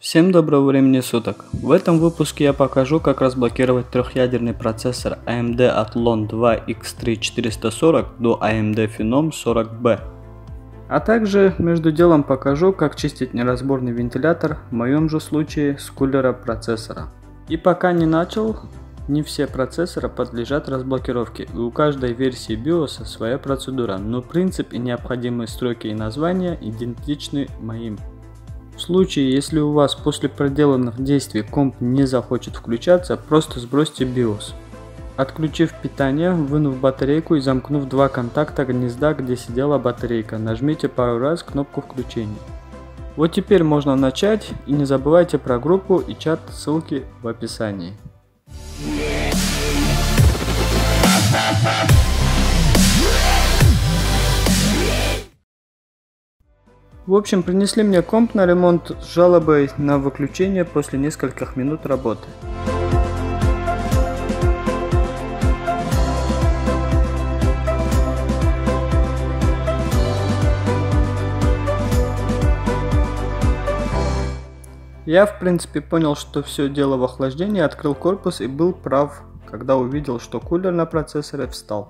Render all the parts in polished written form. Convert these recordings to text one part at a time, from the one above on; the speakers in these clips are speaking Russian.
Всем доброго времени суток! В этом выпуске я покажу, как разблокировать трехъядерный процессор AMD Athlon 2 X3 440 до AMD Phenom 40B. А также между делом покажу, как чистить неразборный вентилятор, в моем же случае с кулера процессора. И пока не начал, не все процессоры подлежат разблокировке, и у каждой версии BIOS своя процедура, но принцип и необходимые строки и названия идентичны моим. В случае, если у вас после проделанных действий комп не захочет включаться, просто сбросьте BIOS. Отключив питание, вынув батарейку и замкнув два контакта гнезда, где сидела батарейка, нажмите пару раз кнопку включения. Вот теперь можно начать, и не забывайте про группу и чат, ссылки в описании. В общем, принесли мне комп на ремонт с жалобой на выключение после нескольких минут работы. Я в принципе понял, что все дело в охлаждении, открыл корпус и был прав, когда увидел, что кулер на процессоре встал.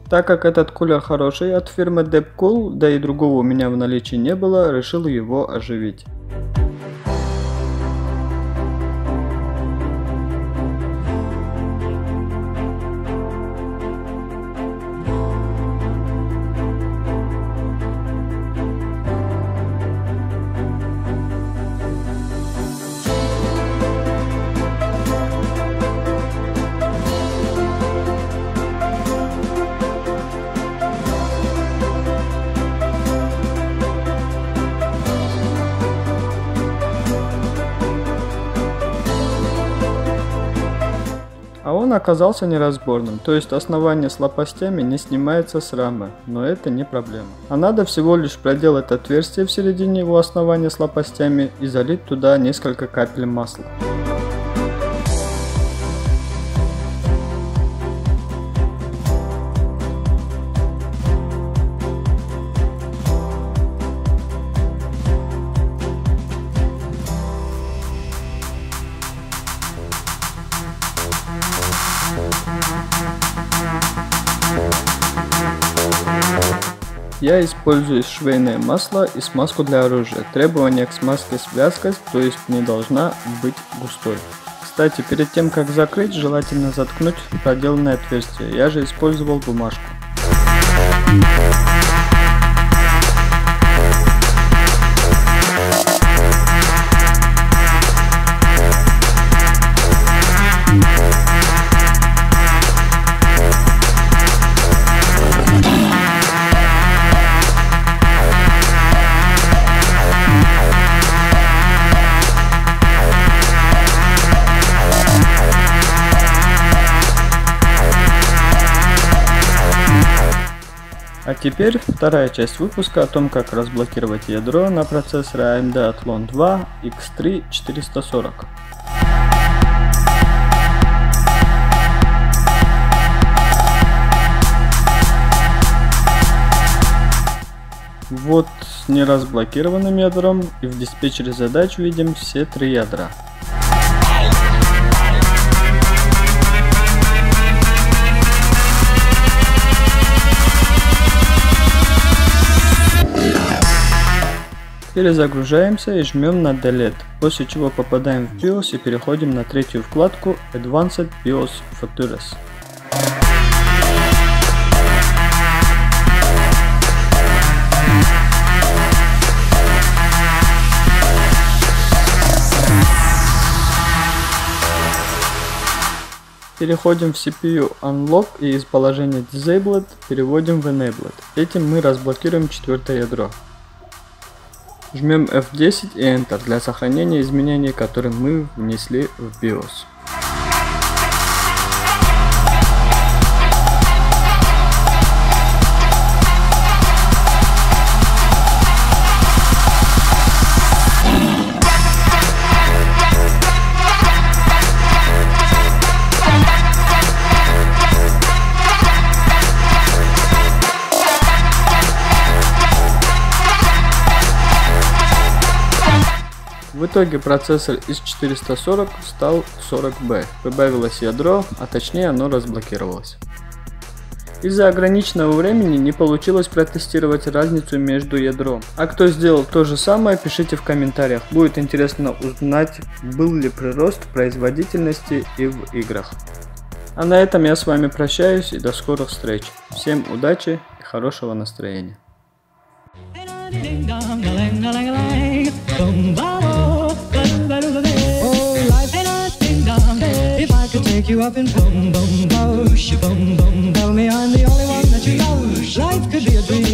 Так как этот кулер хороший от фирмы Deepcool, да и другого у меня в наличии не было, решил его оживить. А он оказался неразборным, то есть основание с лопастями не снимается с рамы, но это не проблема. А надо всего лишь проделать отверстие в середине его основания с лопастями и залить туда несколько капель масла. Я использую швейное масло и смазку для оружия. Требование к смазке вязкость, то есть не должна быть густой. Кстати, перед тем как закрыть, желательно заткнуть проделанное отверстие. Я же использовал бумажку. А теперь вторая часть выпуска о том, как разблокировать ядро на процессоре AMD Athlon 2 X3 440. Вот с неразблокированным ядром, и в диспетчере задач видим все три ядра. Перезагружаемся и жмем на Delete, после чего попадаем в BIOS и переходим на третью вкладку Advanced BIOS Features. Переходим в CPU Unlock и из положения Disabled переводим в Enabled. Этим мы разблокируем четвертое ядро. Жмем F10 и Enter для сохранения изменений, которые мы внесли в BIOS. В итоге процессор из 440 стал 40B. Прибавилось ядро, а точнее оно разблокировалось. Из-за ограниченного времени не получилось протестировать разницу между ядром. А кто сделал то же самое, пишите в комментариях. Будет интересно узнать, был ли прирост производительности и в играх. А на этом я с вами прощаюсь и до скорых встреч. Всем удачи и хорошего настроения. If I could take you up and boom, boom, boom, boom, boom, tell me I'm the only one that you know. Life could be a dream.